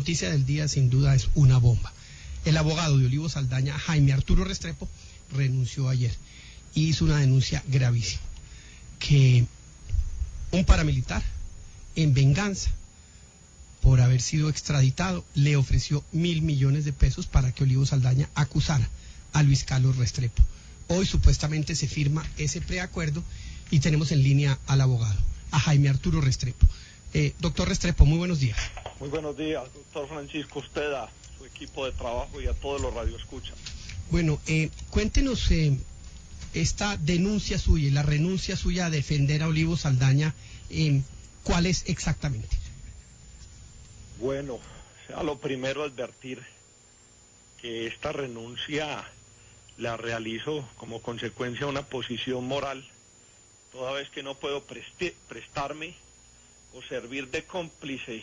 noticia del día sin duda es una bomba. El abogado de Olivo Saldaña, Jaime Arturo Restrepo, renunció ayer y hizo una denuncia gravísima, que un paramilitar, en venganza por haber sido extraditado, le ofreció 1.000 millones de pesos para que Olivo Saldaña acusara a Luis Carlos Restrepo. Hoy supuestamente se firma ese preacuerdo y tenemos en línea al abogado, a Jaime Arturo Restrepo. Doctor Restrepo, muy buenos días. Muy buenos días, doctor Francisco, usted, a su equipo de trabajo y a todos los radioescuchas. Bueno, cuéntenos esta denuncia suya y la renuncia suya a defender a Olivo Saldaña, ¿cuál es exactamente? Bueno, sea lo primero advertir que esta renuncia la realizo como consecuencia de una posición moral, toda vez que no puedo prestarme o servir de cómplice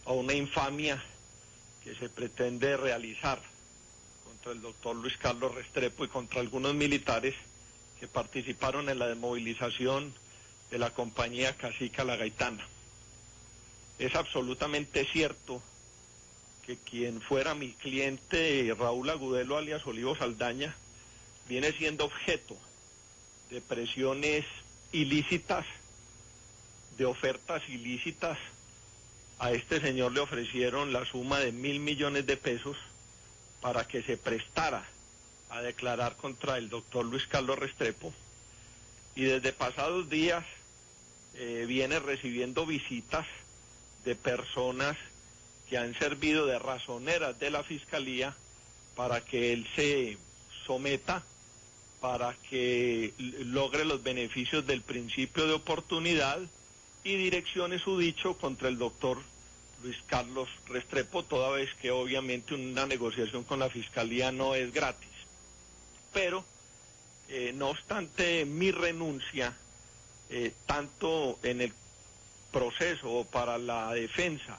a una infamia que se pretende realizar contra el doctor Luis Carlos Restrepo y contra algunos militares que participaron en la desmovilización de la compañía Cacica La Gaitana. Es absolutamente cierto que quien fuera mi cliente, Raúl Agudelo alias Olivo Saldaña, viene siendo objeto de presiones ilícitas, de ofertas ilícitas. A este señor le ofrecieron la suma de 1.000 millones de pesos para que se prestara a declarar contra el doctor Luis Carlos Restrepo, y desde pasados días viene recibiendo visitas de personas que han servido de razoneras de la Fiscalía para que él se someta, para que logre los beneficios del principio de oportunidad y direccione su dicho contra el doctor Luis Carlos Restrepo, toda vez que obviamente una negociación con la Fiscalía no es gratis. Pero, no obstante mi renuncia, tanto en el proceso para la defensa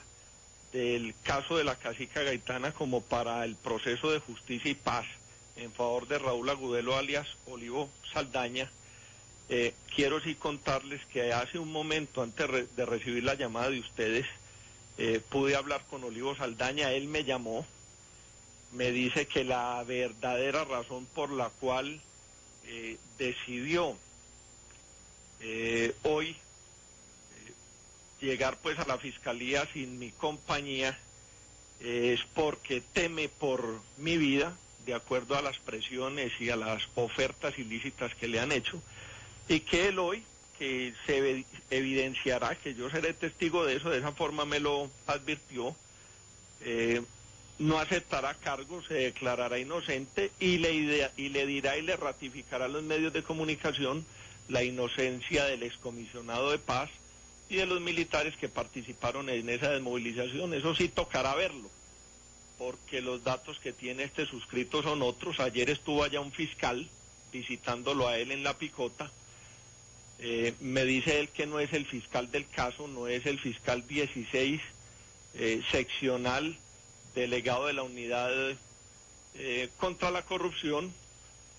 del caso de la Cacica Gaitana como para el proceso de justicia y paz en favor de Raúl Agudelo alias Olivo Saldaña, quiero sí contarles que hace un momento, antes de recibir la llamada de ustedes, pude hablar con Olivo Saldaña. Él me llamó, me dice que la verdadera razón por la cual decidió hoy llegar pues a la Fiscalía sin mi compañía es porque teme por mi vida, de acuerdo a las presiones y a las ofertas ilícitas que le han hecho, y que él hoy, que se evidenciará, que yo seré testigo de eso, de esa forma me lo advirtió, no aceptará cargos, se declarará inocente y le dirá y le ratificará a los medios de comunicación la inocencia del excomisionado de paz y de los militares que participaron en esa desmovilización. Eso sí tocará verlo, porque los datos que tiene este suscrito son otros. Ayer estuvo allá un fiscal visitándolo a él en La Picota. Me dice él que no es el fiscal del caso, no es el fiscal 16 seccional delegado de la unidad contra la corrupción.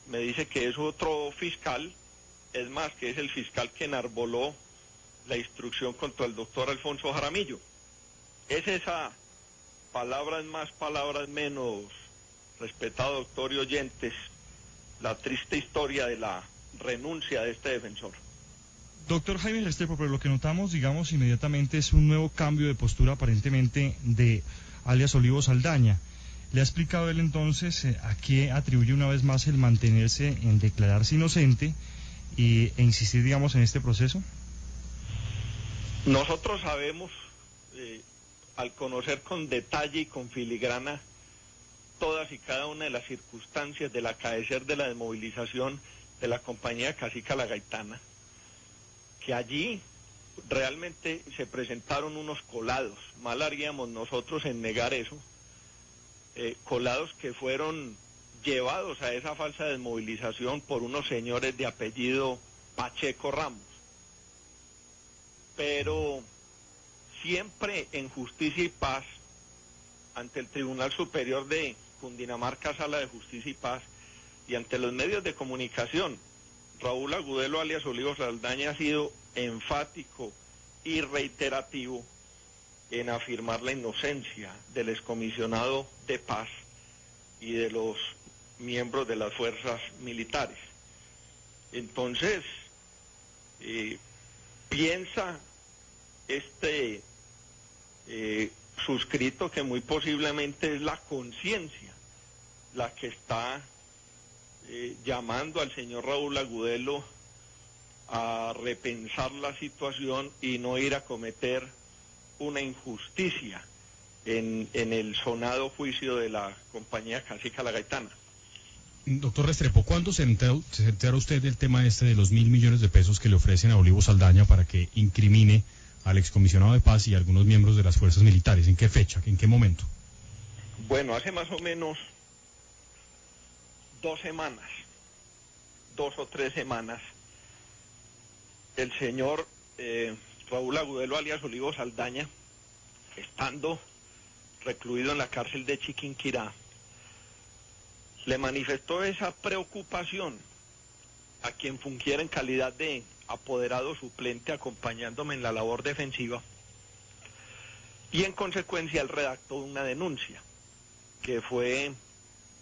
Me dice que es otro fiscal, es más, que es el fiscal que enarboló la instrucción contra el doctor Alfonso Jaramillo. Es esa, palabras más, palabras menos, respetado doctor y oyentes, la triste historia de la renuncia de este defensor. Doctor Jaime Restrepo, pero lo que notamos, digamos, inmediatamente es un nuevo cambio de postura aparentemente de alias Olivo Saldaña. ¿Le ha explicado él entonces a qué atribuye una vez más el mantenerse en declararse inocente e insistir, digamos, en este proceso? Nosotros sabemos, al conocer con detalle y con filigrana todas y cada una de las circunstancias del acaecer de la desmovilización de la compañía Cacica La Gaitana, que allí realmente se presentaron unos colados. Mal haríamos nosotros en negar eso, colados que fueron llevados a esa falsa desmovilización por unos señores de apellido Pacheco Ramos. Pero siempre en justicia y paz, ante el Tribunal Superior de Cundinamarca, Sala de Justicia y Paz, y ante los medios de comunicación, Raúl Agudelo alias Olivo Saldaña ha sido enfático y reiterativo en afirmar la inocencia del excomisionado de paz y de los miembros de las fuerzas militares. Entonces, piensa este suscrito que muy posiblemente es la conciencia la que está llamando al señor Raúl Agudelo a repensar la situación y no ir a cometer una injusticia en el sonado juicio de la compañía Casica La Gaitana. Doctor Restrepo, ¿cuándo se entera usted del tema este de los 1.000 millones de pesos que le ofrecen a Olivo Saldaña para que incrimine al excomisionado de paz y a algunos miembros de las fuerzas militares? ¿En qué fecha? ¿En qué momento? Bueno, hace más o menos 2 o 3 semanas, el señor Raúl Agudelo, alias Olivo Saldaña, estando recluido en la cárcel de Chiquinquirá, le manifestó esa preocupación a quien fungiera en calidad de apoderado suplente acompañándome en la labor defensiva, y en consecuencia él redactó una denuncia que fue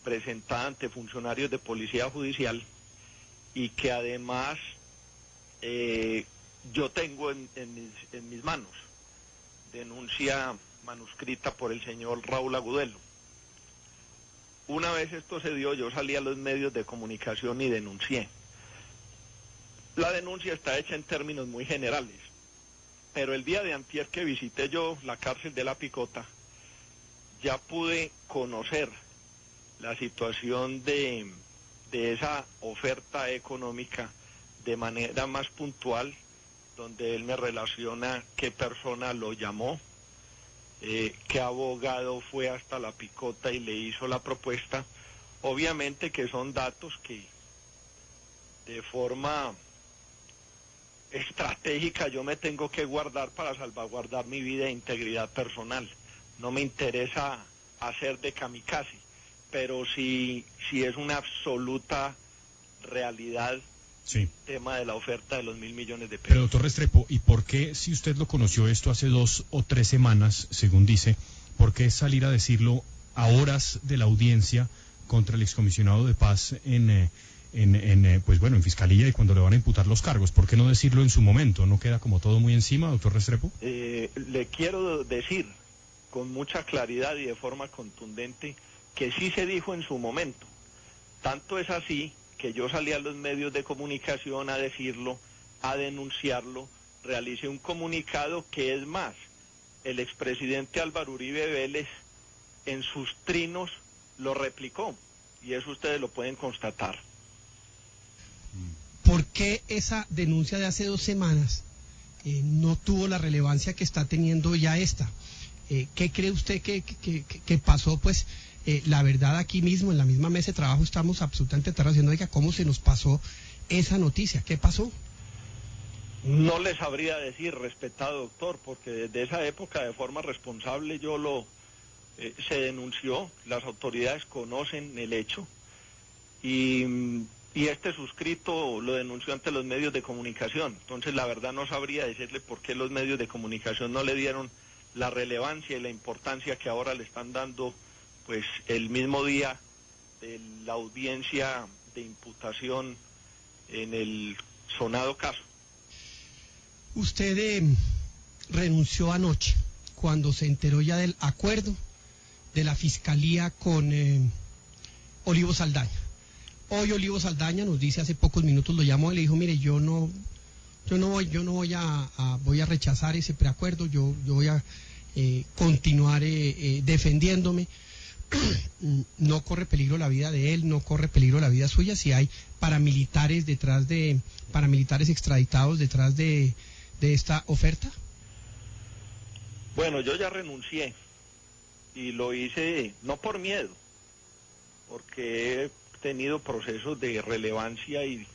presentada ante funcionarios de policía judicial y que además yo tengo en mis manos, denuncia manuscrita por el señor Raúl Agudelo. Una vez esto se dio, yo salí a los medios de comunicación y denuncié. La denuncia está hecha en términos muy generales, pero el día de antier que visité yo la cárcel de La Picota, ya pude conocer la situación de esa oferta económica de manera más puntual, donde él me relaciona qué persona lo llamó, qué abogado fue hasta La Picota y le hizo la propuesta. Obviamente que son datos que de forma estratégica yo me tengo que guardar para salvaguardar mi vida e integridad personal. No me interesa hacer de kamikaze, pero sí es una absoluta realidad. Sí. Tema de la oferta de los 1.000 millones de pesos. Pero doctor Restrepo, ¿y por qué, si usted lo conoció esto hace 2 o 3 semanas, según dice, por qué salir a decirlo a horas de la audiencia contra el excomisionado de paz en fiscalía y cuando le van a imputar los cargos? ¿Por qué no decirlo en su momento? ¿No queda como todo muy encima, doctor Restrepo? Le quiero decir con mucha claridad y de forma contundente que sí se dijo en su momento. Tanto es así que yo salí a los medios de comunicación a decirlo, a denunciarlo, realicé un comunicado que, es más, el expresidente Álvaro Uribe Vélez en sus trinos lo replicó, y eso ustedes lo pueden constatar. ¿Por qué esa denuncia de hace 2 semanas no tuvo la relevancia que está teniendo ya esta? ¿Qué cree usted que pasó? Pues la verdad, aquí mismo, en la misma mesa de trabajo, estamos absolutamente aterrados diciendo, oiga, ¿cómo se nos pasó esa noticia? ¿Qué pasó? No le sabría decir, respetado doctor, porque desde esa época, de forma responsable, se denunció, las autoridades conocen el hecho, y este suscrito lo denunció ante los medios de comunicación. Entonces, la verdad, no sabría decirle por qué los medios de comunicación no le dieron la relevancia y la importancia que ahora le están dando, pues el mismo día de la audiencia de imputación en el sonado caso. Usted renunció anoche, cuando se enteró ya del acuerdo de la Fiscalía con Olivo Saldaña. Hoy Olivo Saldaña nos dice, hace pocos minutos lo llamó y le dijo, mire, yo no voy a rechazar ese preacuerdo, yo voy a continuar defendiéndome. No corre peligro la vida de él, no corre peligro la vida suya si hay paramilitares extraditados detrás de esta oferta. Bueno, yo ya renuncié y lo hice no por miedo, porque he tenido procesos de relevancia y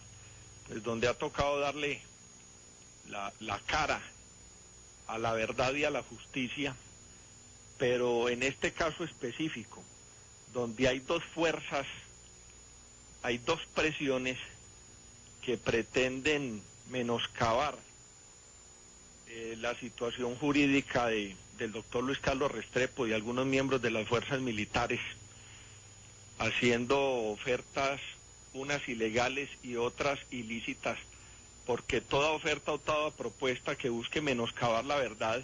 pues donde ha tocado darle la cara a la verdad y a la justicia. Pero en este caso específico, donde hay 2 fuerzas, hay 2 presiones que pretenden menoscabar la situación jurídica del doctor Luis Carlos Restrepo y algunos miembros de las fuerzas militares haciendo ofertas, unas ilegales y otras ilícitas, porque toda oferta o toda propuesta que busque menoscabar la verdad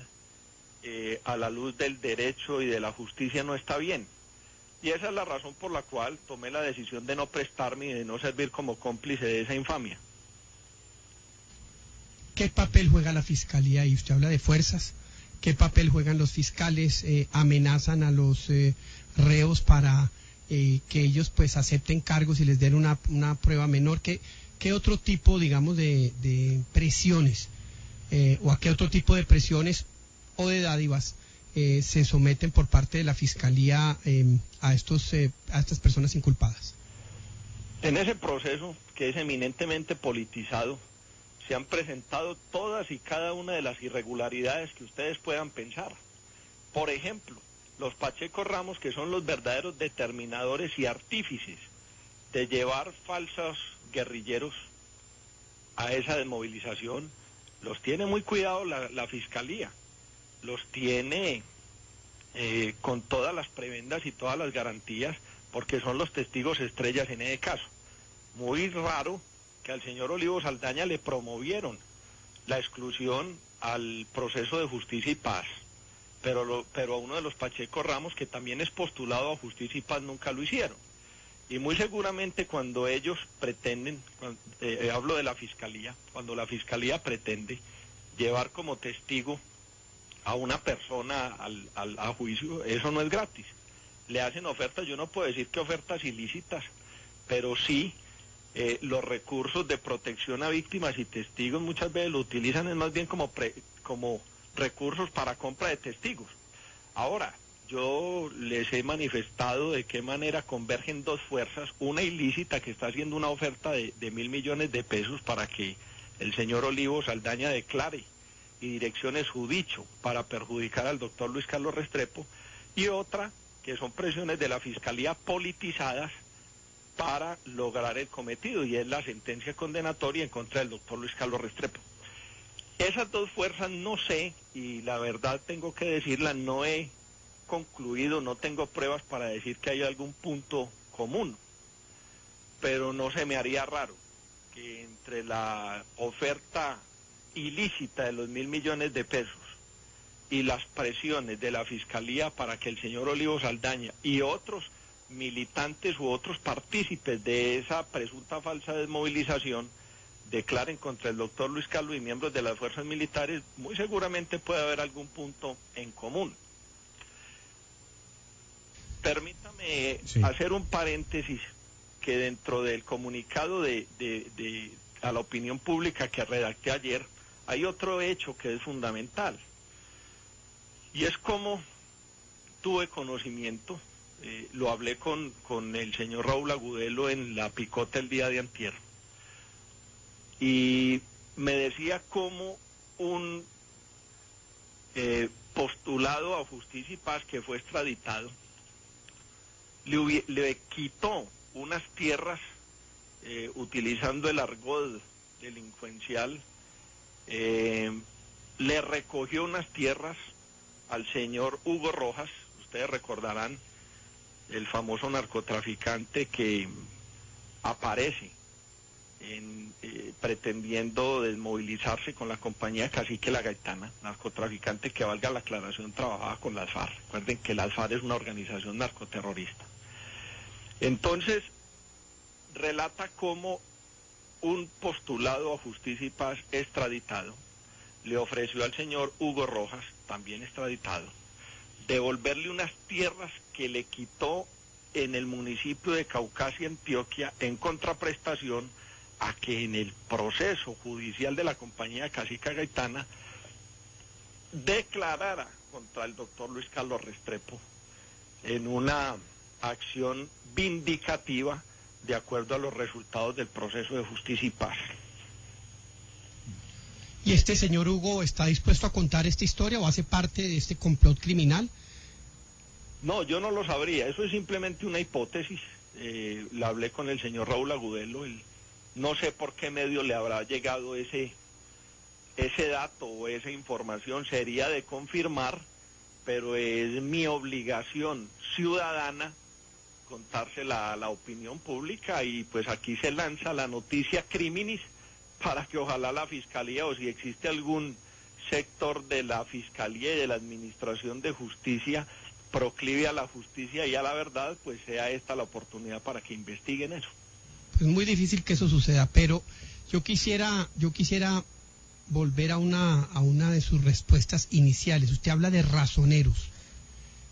a la luz del derecho y de la justicia no está bien. Y esa es la razón por la cual tomé la decisión de no prestarme y de no servir como cómplice de esa infamia. ¿Qué papel juega la fiscalía? Y usted habla de fuerzas. ¿Qué papel juegan los fiscales? ¿Amenazan a los reos para que ellos pues acepten cargos y les den una prueba menor? ¿Qué otro tipo, digamos, de presiones o a qué otro tipo de presiones o de dádivas se someten por parte de la fiscalía a estas personas inculpadas? En ese proceso, que es eminentemente politizado, se han presentado todas y cada una de las irregularidades que ustedes puedan pensar. Por ejemplo, los Pacheco Ramos, que son los verdaderos determinadores y artífices de llevar falsos guerrilleros a esa desmovilización, los tiene muy cuidado la fiscalía, los tiene con todas las prebendas y todas las garantías, porque son los testigos estrellas en ese caso. Muy raro que al señor Olivo Saldaña le promovieron la exclusión al proceso de justicia y paz, pero a uno de los Pacheco Ramos, que también es postulado a justicia y paz, nunca lo hicieron. Y muy seguramente cuando ellos pretenden, hablo de la fiscalía, cuando la fiscalía pretende llevar como testigo a una persona a juicio, eso no es gratis. Le hacen ofertas, yo no puedo decir que ofertas ilícitas, pero sí los recursos de protección a víctimas y testigos muchas veces lo utilizan es más bien como recursos para compra de testigos. Ahora, yo les he manifestado de qué manera convergen dos fuerzas, una ilícita que está haciendo una oferta de 1.000 millones de pesos para que el señor Olivo Saldaña declare y direccione su dicho para perjudicar al doctor Luis Carlos Restrepo, y otra que son presiones de la fiscalía politizadas para lograr el cometido, y es la sentencia condenatoria en contra del doctor Luis Carlos Restrepo. Esas dos fuerzas no sé, y la verdad tengo que decirla, no he concluido, no tengo pruebas para decir que hay algún punto común, pero no se me haría raro que entre la oferta ilícita de los 1.000 millones de pesos y las presiones de la fiscalía para que el señor Olivo Saldaña y otros militantes u otros partícipes de esa presunta falsa desmovilización declaren contra el doctor Luis Carlos y miembros de las fuerzas militares, muy seguramente puede haber algún punto en común. Permítame hacer un paréntesis, que dentro del comunicado a la opinión pública que redacté ayer, hay otro hecho que es fundamental, y es como tuve conocimiento, lo hablé con el señor Raúl Agudelo en la picota el día de antier, y me decía cómo un postulado a Justicia y Paz que fue extraditado le quitó unas tierras utilizando el argot delincuencial, le recogió unas tierras al señor Hugo Rojas, ustedes recordarán, el famoso narcotraficante que aparece pretendiendo desmovilizarse con la compañía Cacique La Gaitana, narcotraficante que, valga la aclaración, trabajaba con las FARC. Recuerden que las FARC es una organización narcoterrorista. Entonces, relata cómo un postulado a Justicia y Paz extraditado le ofreció al señor Hugo Rojas, también extraditado, devolverle unas tierras que le quitó en el municipio de Caucasia, Antioquia, en contraprestación a que en el proceso judicial de la compañía Cacique Gaitana declarara contra el doctor Luis Carlos Restrepo en una acción vindicativa de acuerdo a los resultados del proceso de Justicia y Paz. ¿Y este señor Hugo está dispuesto a contar esta historia o hace parte de este complot criminal? No, yo no lo sabría, eso es simplemente una hipótesis. La hablé con el señor Raúl Agudelo, no sé por qué medio le habrá llegado ese ese dato o esa información sería de confirmar, pero es mi obligación ciudadana contársela a la opinión pública, y pues aquí se lanza la noticia criminis para que ojalá la Fiscalía, o si existe algún sector de la Fiscalía y de la Administración de Justicia proclive a la justicia y a la verdad, pues sea esta la oportunidad para que investiguen eso. Pues muy difícil que eso suceda, pero yo quisiera volver a una de sus respuestas iniciales. Usted habla de razoneros.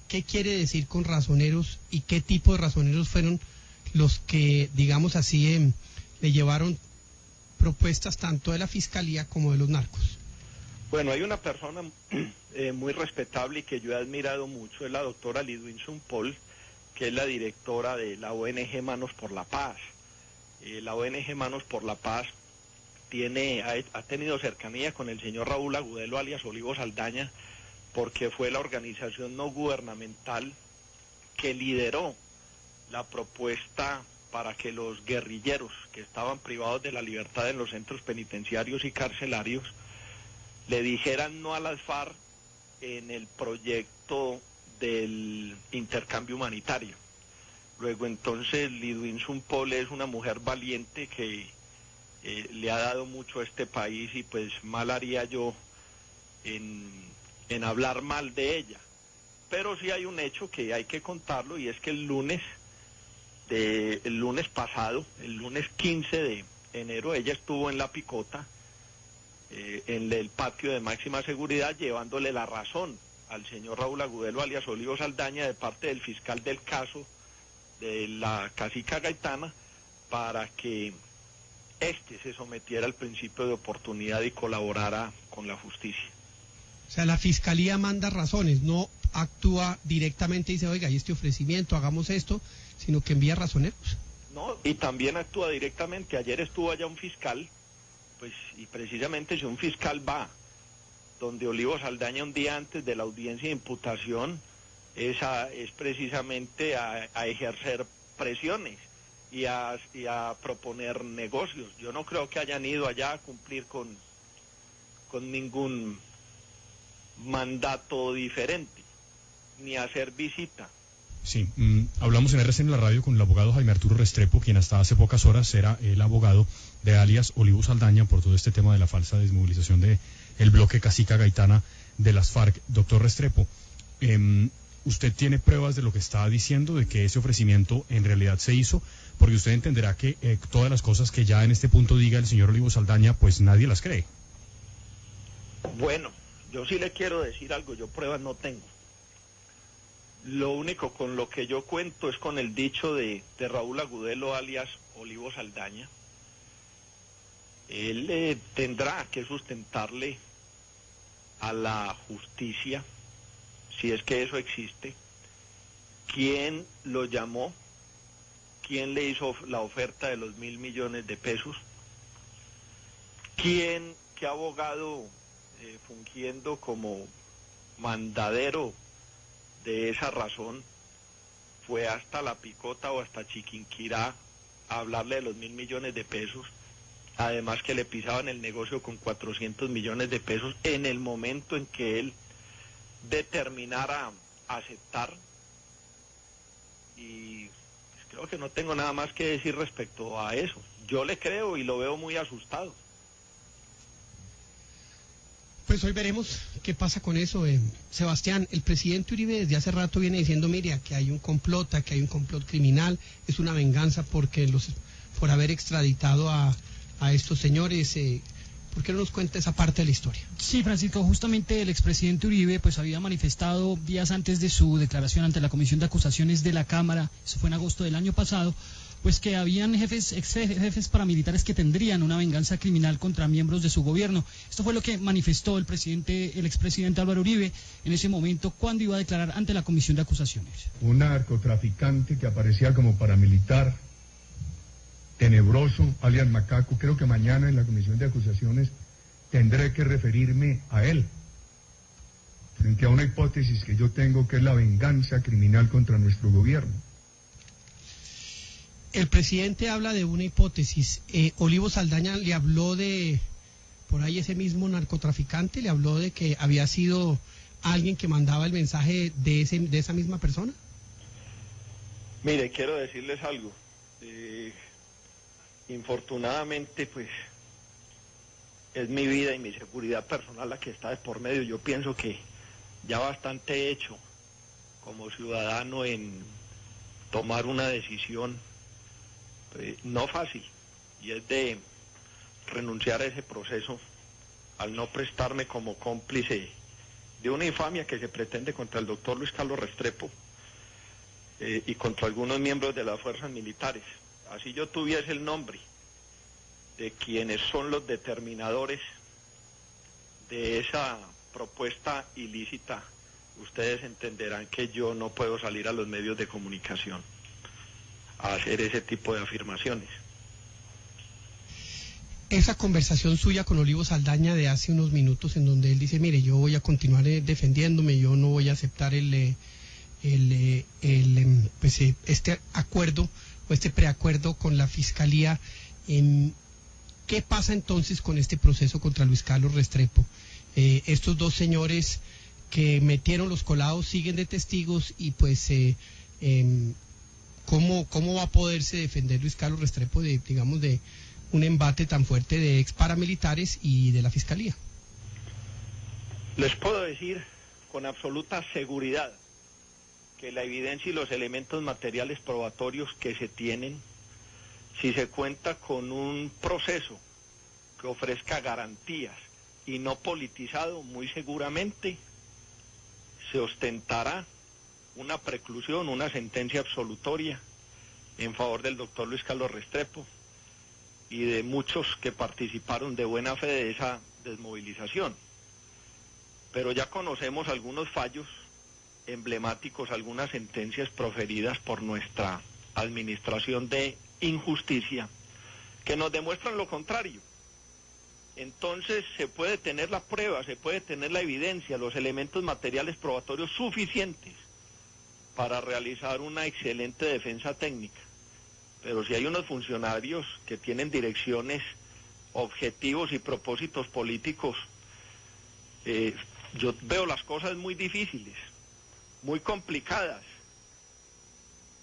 ¿Qué quiere decir con razoneros y qué tipo de razoneros fueron los que, digamos así, le llevaron propuestas tanto de la Fiscalía como de los narcos? Bueno, hay una persona muy respetable y que yo he admirado mucho, es la doctora Lidwinson Paul, que es la directora de la ONG Manos por la Paz. La ONG Manos por la Paz ha tenido cercanía con el señor Raúl Agudelo, alias Olivo Saldaña, porque fue la organización no gubernamental que lideró la propuesta para que los guerrilleros que estaban privados de la libertad en los centros penitenciarios y carcelarios le dijeran no a las FARC en el proyecto del intercambio humanitario. Luego entonces Lidwinson Paul es una mujer valiente que le ha dado mucho a este país, y pues mal haría yo en hablar mal de ella. Pero sí hay un hecho que hay que contarlo, y es que el lunes pasado, el lunes 15 de enero, ella estuvo en La Picota, en el patio de máxima seguridad, llevándole la razón al señor Raúl Agudelo, alias Olivo Saldaña, de parte del fiscal del caso de la Casica Gaitana, para que se sometiera al principio de oportunidad y colaborara con la justicia. O sea, la Fiscalía manda razones, no actúa directamente y dice, oiga, hay este ofrecimiento, hagamos esto, sino que envía razoneros. No, y también actúa directamente. Ayer estuvo allá un fiscal, pues, y precisamente si un fiscal va donde Olivo Saldaña un día antes de la audiencia de imputación, es precisamente a ejercer presiones y a proponer negocios. Yo no creo que hayan ido allá a cumplir con ningún mandato diferente, ni a hacer visita. Sí, hablamos en RCN en la radio con el abogado Jaime Arturo Restrepo, quien hasta hace pocas horas era el abogado de alias Olivo Saldaña por todo este tema de la falsa desmovilización del bloque Casica Gaitana de las FARC. Doctor Restrepo, ¿usted tiene pruebas de lo que está diciendo, de que ese ofrecimiento en realidad se hizo? Porque usted entenderá que todas las cosas que ya en este punto diga el señor Olivo Saldaña, pues nadie las cree. Bueno, yo sí le quiero decir algo, yo pruebas no tengo. Lo único con lo que yo cuento es con el dicho de Raúl Agudelo, alias Olivo Saldaña. Él tendrá que sustentarle a la justicia, si es que eso existe, quién lo llamó, quién le hizo la oferta de los 1.000 millones de pesos, qué abogado fungiendo como mandadero de esa razón fue hasta La Picota o hasta Chiquinquirá a hablarle de los 1.000 millones de pesos, además que le pisaban el negocio con 400 millones de pesos en el momento en que él determinara aceptar. Y pues creo que no tengo nada más que decir respecto a eso. Yo le creo y lo veo muy asustado. Pues hoy veremos qué pasa con eso. Sebastián, el presidente Uribe desde hace rato viene diciendo, mire, aquí hay un complot, aquí hay un complot criminal, es una venganza por haber extraditado a estos señores. ¿Por qué no nos cuenta esa parte de la historia? Sí, Francisco, justamente el expresidente Uribe pues había manifestado días antes de su declaración ante la Comisión de Acusaciones de la Cámara, eso fue en agosto del año pasado, pues que habían ex jefes paramilitares que tendrían una venganza criminal contra miembros de su gobierno. Esto fue lo que manifestó el expresidente Álvaro Uribe en ese momento cuando iba a declarar ante la Comisión de Acusaciones. Un narcotraficante que aparecía como paramilitar, tenebroso, alias Macaco. Creo que mañana en la Comisión de Acusaciones tendré que referirme a él, frente a una hipótesis que yo tengo, que es la venganza criminal contra nuestro gobierno. El presidente habla de una hipótesis. Olivo Saldaña le habló de por ahí ese mismo narcotraficante le habló de que había sido alguien que mandaba el mensaje de esa misma persona. Mire, quiero decirles algo. Infortunadamente, pues, es mi vida y mi seguridad personal la que está de por medio. Yo pienso que ya bastante he hecho como ciudadano en tomar una decisión no fácil, y es de renunciar a ese proceso al no prestarme como cómplice de una infamia que se pretende contra el doctor Luis Carlos Restrepo y contra algunos miembros de las fuerzas militares. Así yo tuviese el nombre de quienes son los determinadores de esa propuesta ilícita, ustedes entenderán que yo no puedo salir a los medios de comunicación a hacer ese tipo de afirmaciones. Esa conversación suya con Olivo Saldaña de hace unos minutos en donde él dice, mire, yo voy a continuar defendiéndome, yo no voy a aceptar este acuerdo o este preacuerdo con la Fiscalía. ¿Qué pasa entonces con este proceso contra Luis Carlos Restrepo? Estos dos señores que metieron los colados siguen de testigos y pues ¿cómo va a poderse defender Luis Carlos Restrepo de un embate tan fuerte de ex paramilitares y de la Fiscalía? Les puedo decir con absoluta seguridad que la evidencia y los elementos materiales probatorios que se tienen, si se cuenta con un proceso que ofrezca garantías y no politizado, muy seguramente se ostentará una preclusión, una sentencia absolutoria en favor del doctor Luis Carlos Restrepo y de muchos que participaron de buena fe de esa desmovilización. Pero ya conocemos algunos fallos emblemáticos, algunas sentencias proferidas por nuestra administración de injusticia que nos demuestran lo contrario. Entonces se puede tener la prueba, se puede tener la evidencia, los elementos materiales probatorios suficientes para realizar una excelente defensa técnica. Pero si hay unos funcionarios que tienen direcciones, objetivos y propósitos políticos, yo veo las cosas muy difíciles, muy complicadas,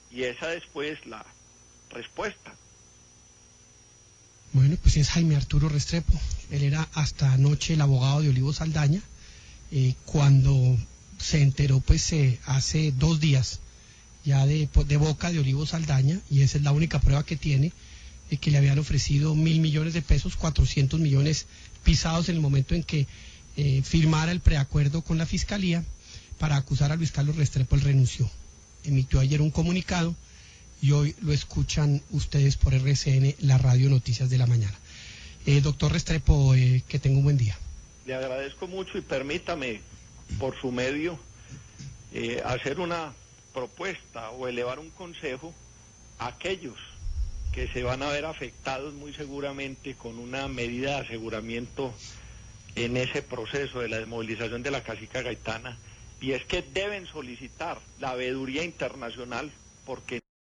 y esa es pues la respuesta. Bueno, pues es Jaime Arturo Restrepo. Él era hasta anoche el abogado de Olivo Saldaña. Cuando se enteró, pues hace 2 días, ya de boca de Olivo Saldaña, y esa es la única prueba que tiene, de que le habían ofrecido 1.000 millones de pesos, 400 millones pisados en el momento en que firmara el preacuerdo con la Fiscalía para acusar a Luis Carlos Restrepo. Él renunció. Emitió ayer un comunicado y hoy lo escuchan ustedes por RCN, la radio Noticias de la Mañana. Doctor Restrepo, que tenga un buen día. Le agradezco mucho y permítame, por su medio, hacer una propuesta o elevar un consejo a aquellos que se van a ver afectados muy seguramente con una medida de aseguramiento en ese proceso de la desmovilización de la Casica Gaitana, y es que deben solicitar la veeduría internacional porque